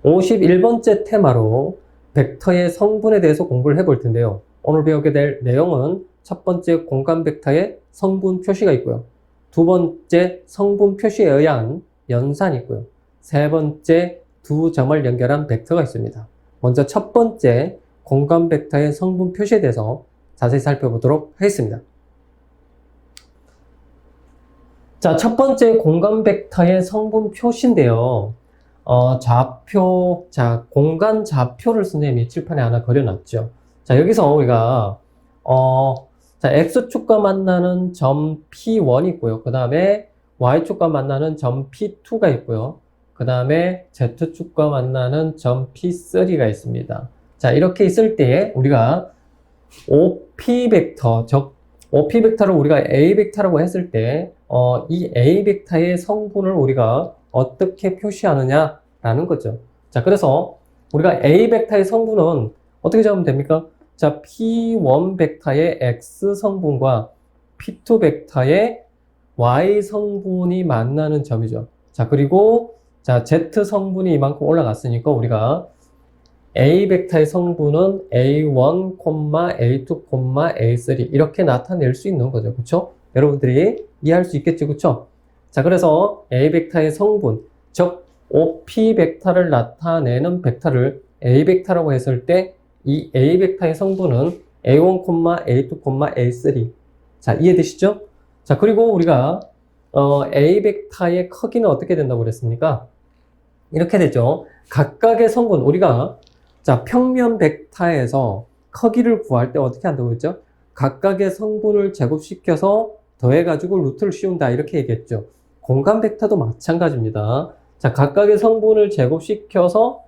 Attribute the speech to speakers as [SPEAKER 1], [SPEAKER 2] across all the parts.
[SPEAKER 1] 51번째 테마로 벡터의 성분에 대해서 공부를 해볼 텐데요. 오늘 배우게 될 내용은 첫 번째 공간 벡터의 성분 표시가 있고요. 두 번째 성분 표시에 의한 연산이 있고요. 세 번째 두 점을 연결한 벡터가 있습니다. 먼저 첫 번째 공간 벡터의 성분 표시에 대해서 자세히 살펴보도록 하겠습니다. 자, 첫 번째 공간 벡터의 성분 표시인데요. 좌표, 자, 공간 좌표를 선생님이 칠판에 하나 그려놨죠. 자, 여기서 우리가, 자, X축과 만나는 점 P1이 있고요. 그 다음에 Y축과 만나는 점 P2가 있고요. 그 다음에 Z축과 만나는 점 P3가 있습니다. 자, 이렇게 있을 때 우리가 OP 벡터, OP 벡터를 우리가 A 벡터라고 했을 때, 이 A 벡터의 성분을 우리가 어떻게 표시하느냐라는 거죠. 자, 그래서 우리가 A 벡터의 성분은 어떻게 잡으면 됩니까? 자, P1 벡터의 X 성분과 P2 벡터의 Y 성분이 만나는 점이죠. 자, 그리고 자, Z 성분이 이만큼 올라갔으니까 우리가 A 벡터의 성분은 A1, A2, A3 이렇게 나타낼 수 있는 거죠. 그쵸? 여러분들이 이해할 수 있겠죠? 그쵸? 자, 그래서 A 벡터의 성분, 즉 OP 벡터를 나타내는 벡터를 A 벡터라고 했을 때 이 A 벡터의 성분은 A1, A2, A3. 자, 이해되시죠? 자, 그리고 우리가 A 벡터의 크기는 어떻게 된다고 그랬습니까? 이렇게 되죠. 각각의 성분, 우리가 자, 평면 벡터에서 크기를 구할 때 어떻게 한다고 했죠? 각각의 성분을 제곱시켜서 더해가지고 루트를 씌운다 이렇게 얘기했죠. 공간 벡터도 마찬가지입니다. 자, 각각의 성분을 제곱시켜서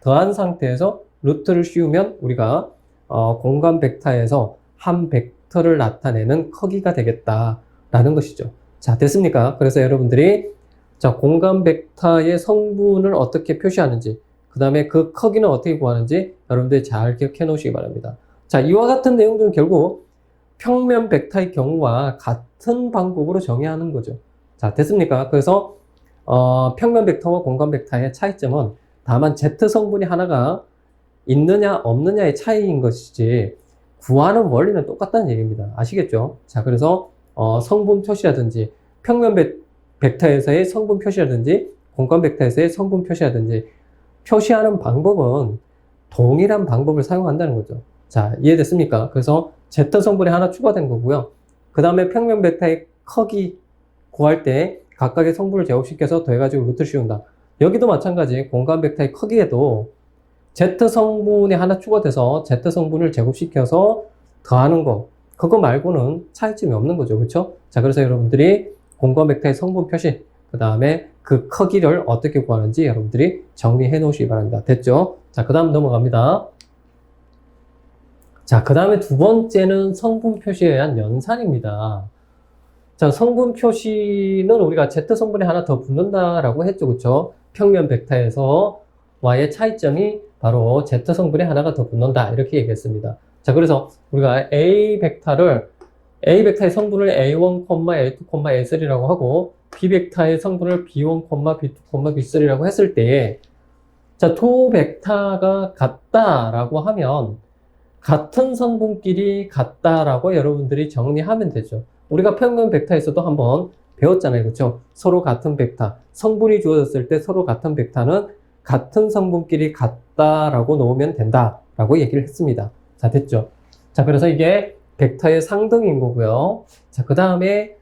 [SPEAKER 1] 더한 상태에서 루트를 씌우면 우리가 공간 벡터에서 한 벡터를 나타내는 크기가 되겠다라는 것이죠. 자, 됐습니까? 그래서 여러분들이 자, 공간 벡터의 성분을 어떻게 표시하는지, 그 다음에 그 크기는 어떻게 구하는지 여러분들이 잘 기억해 놓으시기 바랍니다. 자, 이와 같은 내용들은 결국 평면 벡터의 경우와 같은 방법으로 정의하는 거죠. 자, 됐습니까? 그래서 평면 벡터와 공간 벡터의 차이점은 다만 Z 성분이 하나가 있느냐 없느냐의 차이인 것이지 구하는 원리는 똑같다는 얘기입니다. 아시겠죠? 자, 그래서 성분 표시라든지 평면 벡터에서의 성분 표시라든지 공간 벡터에서의 성분 표시라든지 표시하는 방법은 동일한 방법을 사용한다는 거죠. 자, 이해됐습니까? 그래서 Z 성분이 하나 추가된 거고요. 그 다음에 평면 벡터의 크기 구할 때 각각의 성분을 제곱시켜서 더해가지고 루트를 씌운다. 여기도 마찬가지 공간 벡터의 크기에도 Z 성분이 하나 추가돼서 Z 성분을 제곱시켜서 더하는 거, 그거 말고는 차이점이 없는 거죠. 그렇죠? 자, 그래서 여러분들이 공간 벡터의 성분 표시, 그 다음에 그 크기를 어떻게 구하는지 여러분들이 정리해 놓으시기 바랍니다. 됐죠? 자, 그 다음 넘어갑니다. 자, 그 다음에 두 번째는 성분 표시에 의한 연산입니다. 자, 성분 표시는 우리가 Z 성분이 하나 더 붙는다라고 했죠. 그쵸? 평면 벡터에서 Y의 차이점이 바로 Z 성분이 하나가 더 붙는다. 이렇게 얘기했습니다. 자, 그래서 우리가 A 벡터의 성분을 A1, A2, A3라고 하고 B 벡터의 성분을 B1, B2, B3라고 했을 때 자, 두 벡터가 같다라고 하면 같은 성분끼리 같다라고 여러분들이 정리하면 되죠. 우리가 평면 벡터에서도 한번 배웠잖아요. 그렇죠? 서로 같은 벡터, 성분이 주어졌을 때 서로 같은 벡터는 같은 성분끼리 같다라고 놓으면 된다라고 얘기를 했습니다. 자, 됐죠? 자, 그래서 이게 벡터의 상등인 거고요. 자, 그 다음에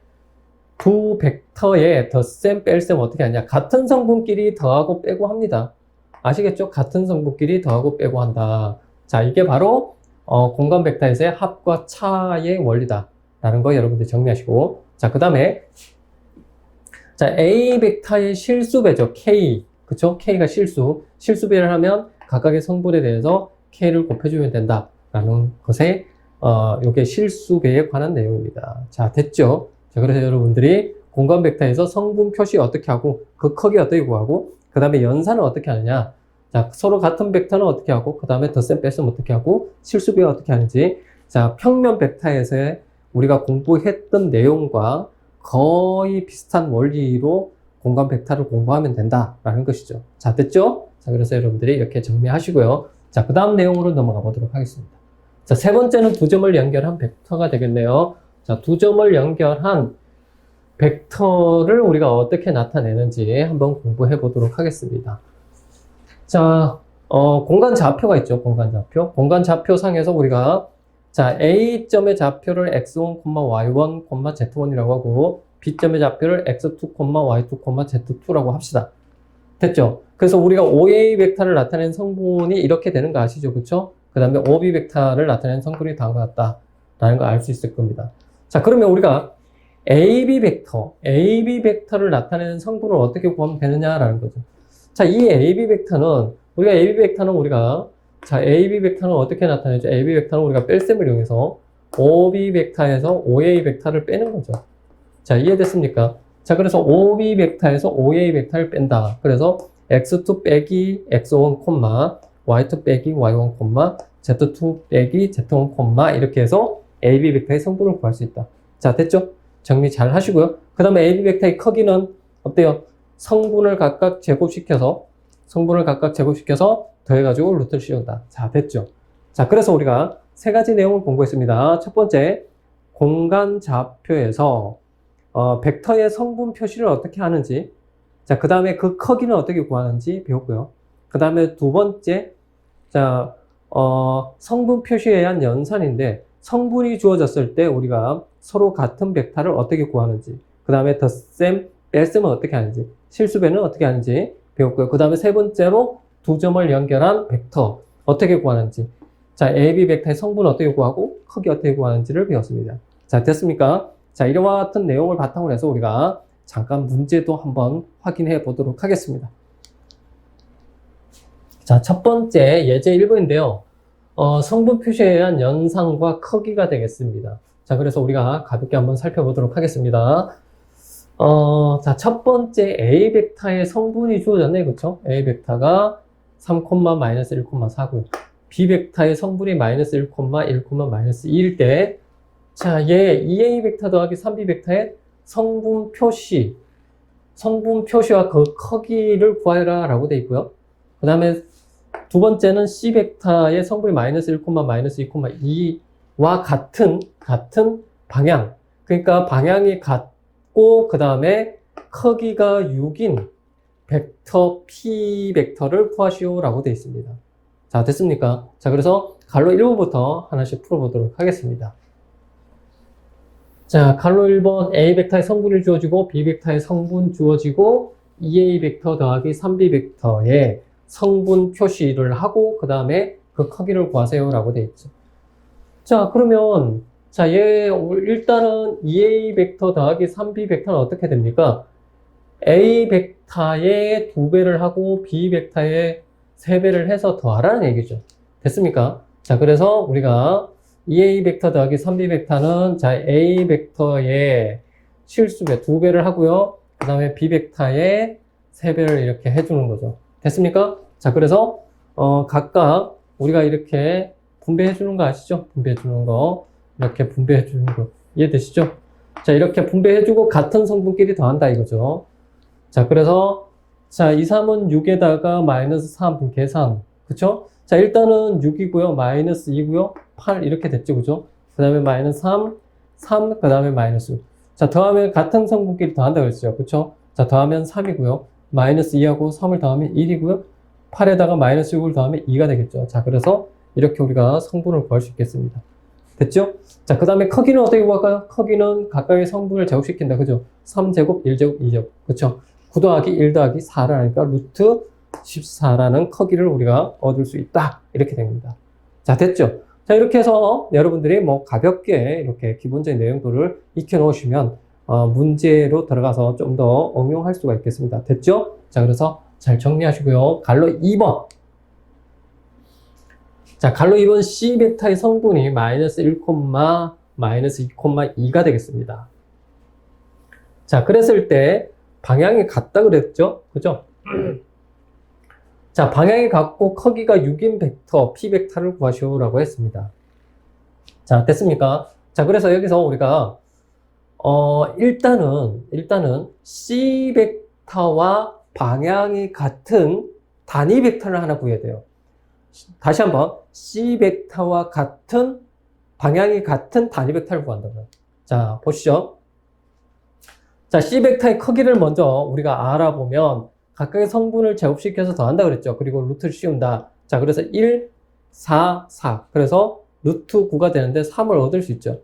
[SPEAKER 1] 두 벡터의 덧셈, 뺄셈 어떻게 하냐? 같은 성분끼리 더하고 빼고 합니다. 아시겠죠? 같은 성분끼리 더하고 빼고 한다. 자, 이게 바로 공간 벡터에서의 합과 차의 원리다 라는 거 여러분들 정리하시고, 자, 그 다음에 자, A 벡터의 실수배죠. K, 그쵸? K가 실수배를 하면 각각의 성분에 대해서 K를 곱해주면 된다 라는 것에 요게 실수배에 관한 내용입니다. 자, 됐죠? 자, 그래서 여러분들이 공간 벡터에서 성분 표시 어떻게 하고 그 크기 어떻게 구하고 그 다음에 연산은 어떻게 하느냐, 자, 서로 같은 벡터는 어떻게 하고 그 다음에 덧셈 뺄셈 어떻게 하고 실수배 어떻게 하는지, 자, 평면 벡터에서의 우리가 공부했던 내용과 거의 비슷한 원리로 공간 벡터를 공부하면 된다라는 것이죠. 자, 됐죠? 자, 그래서 여러분들이 이렇게 정리하시고요. 자, 그 다음 내용으로 넘어가 보도록 하겠습니다. 자, 세 번째는 두 점을 연결한 벡터가 되겠네요. 자, 두 점을 연결한 벡터를 우리가 어떻게 나타내는지 한번 공부해 보도록 하겠습니다. 자, 공간 좌표가 있죠. 공간 좌표. 공간 좌표 상에서 우리가 자, A점의 좌표를 x1, y1, z1이라고 하고 B점의 좌표를 x2, y2, z2라고 합시다. 됐죠? 그래서 우리가 OA 벡터를 나타내는 성분이 이렇게 되는 거 아시죠? 그쵸? 그 다음에 OB 벡터를 나타내는 성분이 다음과 같다라는 걸 알 수 있을 겁니다. 자, 그러면 우리가 AB 벡터를 나타내는 성분을 어떻게 구하면 되느냐라는 거죠. 자, 이 AB 벡터는 자, AB 벡터는 어떻게 나타내죠? AB 벡터는 우리가 뺄셈을 이용해서 OB 벡터에서 OA 벡터를 빼는 거죠. 자, 이해됐습니까? 자, 그래서 OB 벡터에서 OA 벡터를 뺀다. 그래서 x2 빼기 x1, y2 빼기 y1, z2 빼기 z1, 이렇게 해서 AB 벡터의 성분을 구할 수 있다. 자, 됐죠? 정리 잘 하시고요. 그 다음에 AB 벡터의 크기는 어때요? 성분을 각각 제곱시켜서 더해가지고 루트를 씌운다. 자, 됐죠? 자, 그래서 우리가 세 가지 내용을 공부했습니다. 첫 번째, 공간 좌표에서 벡터의 성분 표시를 어떻게 하는지, 자, 그 다음에 그 크기는 어떻게 구하는지 배웠고요. 그 다음에 두 번째, 자, 성분 표시에 의한 연산인데, 성분이 주어졌을 때 우리가 서로 같은 벡터를 어떻게 구하는지, 그 다음에 덧셈, 뺄셈은 어떻게 하는지, 실수배는 어떻게 하는지 배웠고요. 그 다음에 세 번째로 두 점을 연결한 벡터 어떻게 구하는지, 자, AB 벡터의 성분 어떻게 구하고 크기 어떻게 구하는지를 배웠습니다. 자, 됐습니까? 자, 이와 같은 내용을 바탕으로 해서 우리가 잠깐 문제도 한번 확인해 보도록 하겠습니다. 자, 첫 번째 예제 1번인데요. 성분 표시에 의한 연산과 크기가 되겠습니다. 자, 그래서 우리가 가볍게 한번 살펴보도록 하겠습니다. 자, 첫 번째 A 벡터의 성분이 주어졌네요. 그쵸? A 벡터가 3, 마이너스 1, 4고요. B 벡터의 성분이 마이너스 1, 1, 마이너스 2일 때, 자, 얘 2A 벡터 더하기 3B 벡터의 성분 표시와 그 크기를 구하라 라고 되어 있고요. 그 다음에 두 번째는 C 벡터의 성분이 마이너스 1, 마이너스 2, 2와 같은 방향. 그러니까 방향이 같고, 그 다음에 크기가 6인 벡터 P 벡터를 구하시오 라고 되어 있습니다. 자, 됐습니까? 자, 그래서 갈로 1번부터 하나씩 풀어보도록 하겠습니다. 자, 갈로 1번 A 벡터의 성분이 주어지고 B 벡터의 성분 주어지고 2A 벡터 더하기 3B 벡터의 성분 표시를 하고 그 다음에 그 크기를 구하세요 라고 되어 있죠. 자, 그러면 자, 일단은 2A 벡터 더하기 3B 벡터는 어떻게 됩니까? A 벡터의 2배를 하고 B 벡터의 3배를 해서 더하라는 얘기죠. 됐습니까? 자, 그래서 우리가 2A 벡터 더하기 3B 벡터는 자, A 벡터의 실수배 2배를 하고요. 그 다음에 B 벡터의 3배를 이렇게 해주는 거죠. 됐습니까? 자, 그래서 각각 우리가 이렇게 분배해 주는 거 아시죠? 분배해 주는 거. 이렇게 분배해 주는 거. 이해되시죠? 자, 이렇게 분배해 주고 같은 성분끼리 더한다 이거죠. 자, 그래서 자, 2, 3은 6에다가 마이너스 3 계산. 그쵸? 자, 일단은 6이고요. 마이너스 2고요. 8 이렇게 됐죠. 그죠? 그 다음에 마이너스 3, 그 다음에 마이너스 6. 자, 더하면 같은 성분끼리 더한다 그랬죠. 그쵸? 자, 더하면 3이고요. 마이너스 2하고 3을 더하면 1이고요. 8에다가 마이너스 6을 더하면 2가 되겠죠. 자, 그래서 이렇게 우리가 성분을 구할 수 있겠습니다. 됐죠? 자, 그 다음에 크기는 어떻게 구할까요? 크기는 각각의 성분을 제곱시킨다. 그죠? 3제곱, 1제곱, 2제곱. 그쵸? 9 더하기 1 더하기 4를 하니까 루트 14라는 크기를 우리가 얻을 수 있다. 이렇게 됩니다. 자, 됐죠? 자, 이렇게 해서 여러분들이 뭐 가볍게 이렇게 기본적인 내용들을 익혀 놓으시면 문제로 들어가서 좀 더 응용할 수가 있겠습니다. 됐죠? 자, 그래서 잘 정리하시고요. 갈로 2번. 자, 갈로 2번 C 벡터의 성분이 마이너스 1, 마이너스 2,2가 되겠습니다. 자, 그랬을 때 방향이 같다 그랬죠? 그죠? 자, 방향이 같고 크기가 6인 벡터 P 벡터를 구하시오라고 했습니다. 자, 됐습니까? 자, 그래서 여기서 우리가 일단은 C 벡터와 방향이 같은 단위 벡터를 하나 구해야 돼요. 다시 한번 C 벡터와 같은 방향이 같은 단위 벡터를 구한다고요. 자, 보시죠. 자, C 벡터의 크기를 먼저 우리가 알아보면 각각의 성분을 제곱시켜서 더한다 그랬죠. 그리고 루트를 씌운다. 자, 그래서 1, 4, 4. 그래서 루트 9가 되는데 3을 얻을 수 있죠.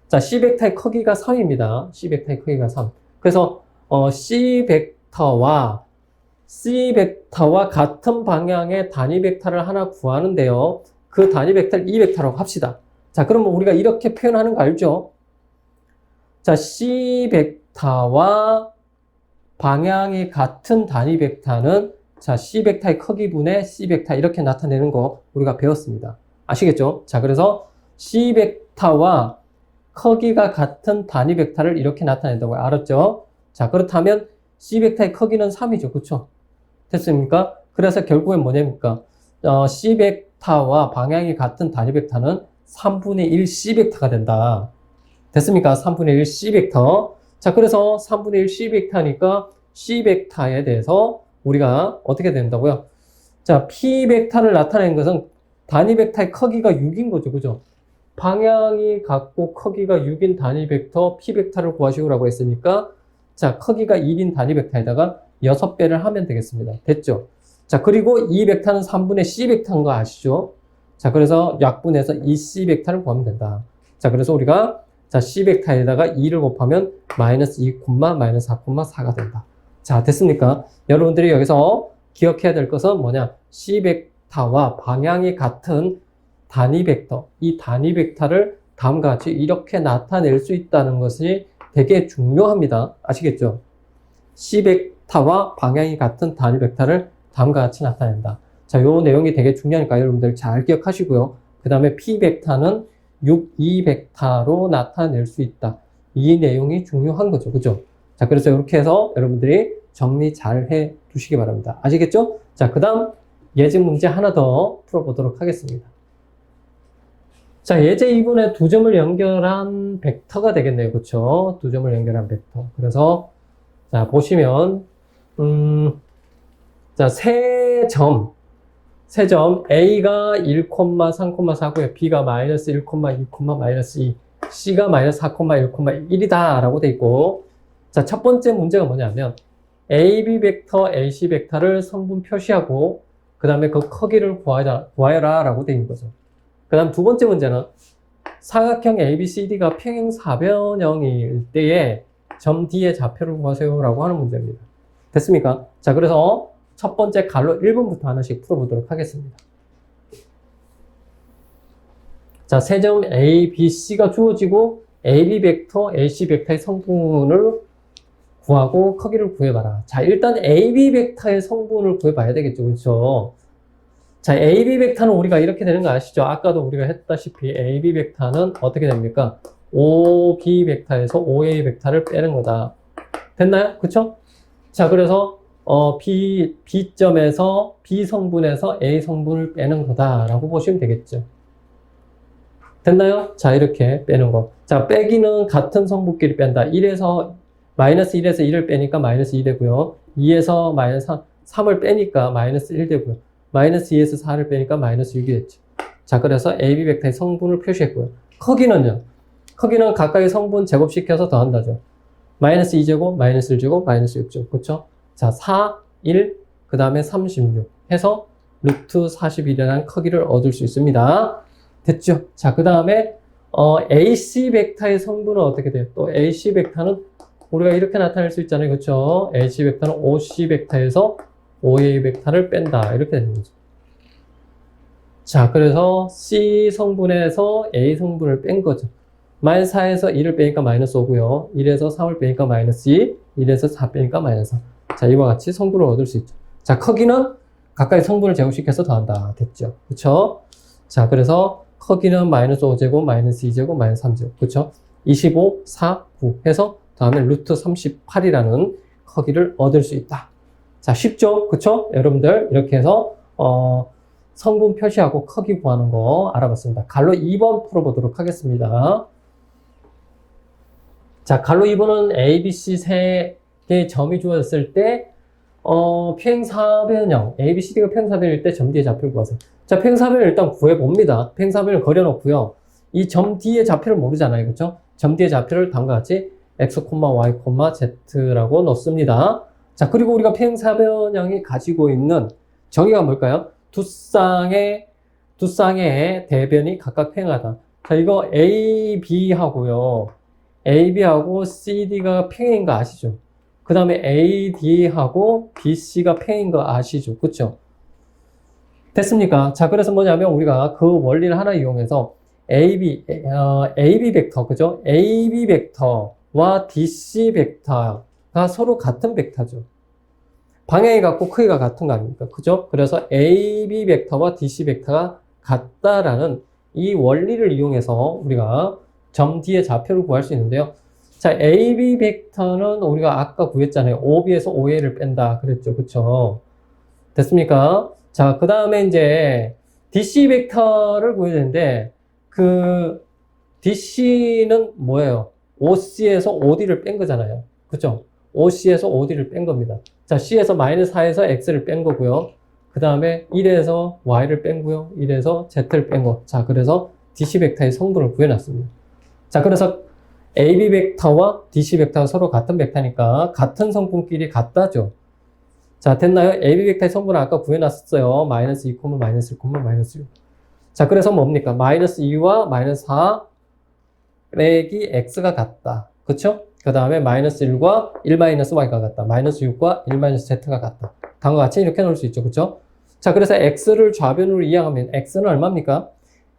[SPEAKER 1] 자, C 벡터의 크기가 3입니다. C 벡터의 크기가 3. 그래서 C 벡터와 같은 방향의 단위 벡터를 하나 구하는데요. 그 단위 벡터를 E 벡터라고 합시다. 자, 그러면 우리가 이렇게 표현하는 거 알죠? 자, C 벡터와 방향이 같은 단위 벡터는 자, C 벡터의 크기분의 C 벡터 이렇게 나타내는 거 우리가 배웠습니다. 아시겠죠? 자, 그래서 C 벡터와 크기가 같은 단위 벡터를 이렇게 나타낸다고 알았죠? 자, 그렇다면 C 벡터의 크기는 3이죠. 그쵸? 됐습니까? 그래서 결국엔 뭐냐니까? C 벡터와 방향이 같은 단위 벡터는 3분의 1 C 벡터가 된다. 됐습니까? 3분의 1 C 벡터. 자, 그래서 3분의 1 C 벡터니까 C 벡터에 대해서 우리가 어떻게 된다고요? 자, P 벡터를 나타내는 것은 단위 벡터의 크기가 6인 거죠. 그죠? 방향이 같고 크기가 6인 단위 벡터 P 벡터를 구하시오라고 했으니까 자, 크기가 1인 단위 벡터에다가 6배를 하면 되겠습니다. 됐죠? 자, 그리고 이 벡터는 3분의 C 벡터인 거 아시죠? 자, 그래서 약분해서 이 C 벡터를 구하면 된다. 자, 그래서 우리가 자, C 벡터에다가 2를 곱하면 마이너스 2, 마이너스 4, 4가 된다. 자, 됐습니까? 여러분들이 여기서 기억해야 될 것은 뭐냐? C 벡터와 방향이 같은 단위 벡터, 이 단위 벡터를 다음과 같이 이렇게 나타낼 수 있다는 것이 되게 중요합니다. 아시겠죠? C 벡터와 방향이 같은 단위 벡터를 다음과 같이 나타낸다. 자, 요 내용이 되게 중요하니까 여러분들 잘 기억하시고요. 그 다음에 P 벡터는 6, 2 벡터로 나타낼 수 있다. 이 내용이 중요한 거죠. 그죠? 자, 그래서 이렇게 해서 여러분들이 정리 잘 해 두시기 바랍니다. 아시겠죠? 자, 그 다음 예제 문제 하나 더 풀어보도록 하겠습니다. 자, 예제 2분의 두 점을 연결한 벡터가 되겠네요. 그쵸? 두 점을 연결한 벡터. 그래서, 자, 보시면, 자, 세 점, A가 1,3,4고요. B가 마이너스 1, 2, 마이너스 2, C가 마이너스 4, 1, 1이다. 라고 돼 있고, 자, 첫 번째 문제가 뭐냐면, AB 벡터, AC 벡터를 성분 표시하고, 그 다음에 그 크기를 구하여라. 라고 돼 있는 거죠. 그 다음 두 번째 문제는 사각형 ABCD가 평행사변형일 때에 점 D의 좌표를 구하세요 라고 하는 문제입니다. 됐습니까? 자, 그래서 첫 번째 갈로 1번부터 하나씩 풀어보도록 하겠습니다. 자, 세 점 A, B, C가 주어지고 AB 벡터, AC 벡터의 성분을 구하고 크기를 구해봐라. 자, 일단 AB 벡터의 성분을 구해봐야 되겠죠. 그렇죠? 자, AB 벡터는 우리가 이렇게 되는 거 아시죠? 아까도 우리가 했다시피 AB 벡터는 어떻게 됩니까? OB 벡터에서 OA 벡터를 빼는 거다. 됐나요? 그쵸? 자, 그래서 B점에서 B 성분에서 A 성분을 빼는 거다라고 보시면 되겠죠. 됐나요? 자, 이렇게 빼는 거. 자, 빼기는 같은 성분끼리 뺀다. 마이너스 1에서 1을 빼니까 마이너스 2 되고요. 2에서 마이너스 3을 빼니까 마이너스 1 되고요. 마이너스 2에서 4를 빼니까 마이너스 6이 됐죠. 자, 그래서 AB 벡터의 성분을 표시했고요. 크기는요. 크기는 각각의 성분 제곱시켜서 더한다죠. 마이너스 2제곱, 마이너스 1제곱, 마이너스 6제곱. 그쵸? 자, 4, 1, 그 다음에 36 해서 루트 41이라는 크기를 얻을 수 있습니다. 됐죠? 자, 그 다음에 AC 벡터의 성분은 어떻게 돼요? 또 AC 벡터는 우리가 이렇게 나타낼 수 있잖아요. 그쵸? AC 벡터는 OC 벡터에서 OA 벡터를 뺀다. 이렇게 되는 거죠. 자, 그래서 C 성분에서 A 성분을 뺀 거죠. 마이너스 4에서 2를 빼니까 마이너스 5고요. 1에서 3을 빼니까 마이너스 2, 1에서 4 빼니까 마이너스 4. 자, 이와 같이 성분을 얻을 수 있죠. 자, 크기는 각각의 성분을 제곱시켜서 더한다. 됐죠? 그쵸? 자, 그래서 크기는 마이너스 5제곱, 마이너스 2제곱, 마이너스 3제곱. 그쵸? 25, 4, 9 해서 다음에 루트 38이라는 크기를 얻을 수 있다. 자, 쉽죠? 그쵸? 여러분들, 이렇게 해서, 성분 표시하고 크기 구하는 거 알아봤습니다. 갈로 2번 풀어보도록 하겠습니다. 자, 갈로 2번은 A, B, C 세 점이 주어졌을 때 평행사변형 ABCD가 평행사변일 때 점 뒤에 좌표를 구하세요. 자, 평행사변을 일단 구해봅니다. 평행사변을 그려놓고요. 이 점 뒤에 좌표를 모르잖아요. 그렇죠? 점 뒤에 좌표를 다음과 같이 x, y, z라고 넣습니다. 자, 그리고 우리가 평행사변형이 가지고 있는 정의가 뭘까요? 두 쌍의 대변이 각각 평행하다. 자, 이거 AB하고요. AB하고 CD가 평행인 거 아시죠? 그 다음에 AD하고 BC가 평행인 거 아시죠? 그쵸? 됐습니까? 자, 그래서 뭐냐면 우리가 그 원리를 하나 이용해서 AB 벡터, 그죠? AB 벡터와 DC 벡터가 서로 같은 벡터죠. 방향이 같고 크기가 같은 거 아닙니까? 그죠? 그래서 AB 벡터와 DC 벡터가 같다라는 이 원리를 이용해서 우리가 점 뒤에 좌표를 구할 수 있는데요. 자, AB 벡터는 우리가 아까 구했잖아요. OB에서 OA를 뺀다 그랬죠. 그쵸? 됐습니까? 자, 그 다음에 이제 DC 벡터를 구해야 되는데 그 DC는 뭐예요? OC에서 OD를 뺀 거잖아요. 그쵸? OC에서 OD를 뺀 겁니다. 자, C에서 마이너스 4에서 X를 뺀 거고요. 그 다음에 1에서 Y를 뺀 거고요. 1에서 Z를 뺀 거. 자, 그래서 DC 벡터의 성분을 구해놨습니다. 자, 그래서 AB 벡터와 DC 벡터가 서로 같은 벡터니까 같은 성분끼리 같다죠. 자, 됐나요? AB 벡터의 성분을 아까 구해놨었어요. 마이너스 2, 마이너스 1, 마이너스 6. 자, 그래서 뭡니까? 마이너스 2와 마이너스 4 빼기 X가 같다. 그쵸? 그 다음에 마이너스 1과 1 마이너스 Y가 같다. 마이너스 6과 1 마이너스 Z가 같다. 다음과 같이 이렇게 넣을 수 있죠. 그쵸? 자, 그래서 X를 좌변으로 이항하면 X는 얼마입니까?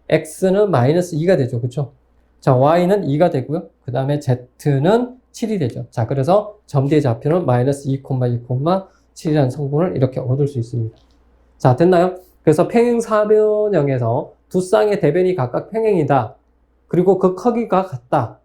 [SPEAKER 1] X는 마이너스 2가 되죠. 그쵸? 자, Y는 2가 되고요. 그 다음에 Z는 7이 되죠. 자, 그래서 점 뒤의 좌표는 마이너스 2, 2, 7이라는 성분을 이렇게 얻을 수 있습니다. 자, 됐나요? 그래서 평행사변형에서 두 쌍의 대변이 각각 평행이다. 그리고 그 크기가 같다.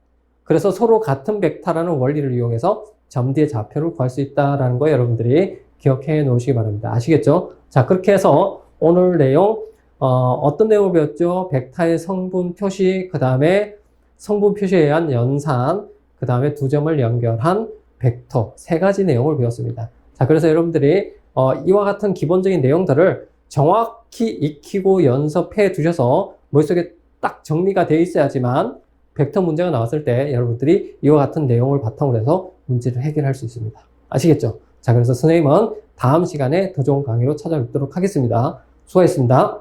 [SPEAKER 1] 그래서 서로 같은 벡터라는 원리를 이용해서 점 뒤의 좌표를 구할 수 있다는 거 여러분들이 기억해 놓으시기 바랍니다. 아시겠죠? 자, 그렇게 해서 오늘 내용 어떤 내용을 배웠죠? 벡터의 성분 표시, 그 다음에 성분 표시에 의한 연산, 그 다음에 두 점을 연결한 벡터, 세 가지 내용을 배웠습니다. 자, 그래서 여러분들이 이와 같은 기본적인 내용들을 정확히 익히고 연습해 두셔서 머릿속에 딱 정리가 되어 있어야지만 벡터 문제가 나왔을 때 여러분들이 이와 같은 내용을 바탕으로 해서 문제를 해결할 수 있습니다. 아시겠죠? 자, 그래서 선생님은 다음 시간에 더 좋은 강의로 찾아뵙도록 하겠습니다. 수고하셨습니다.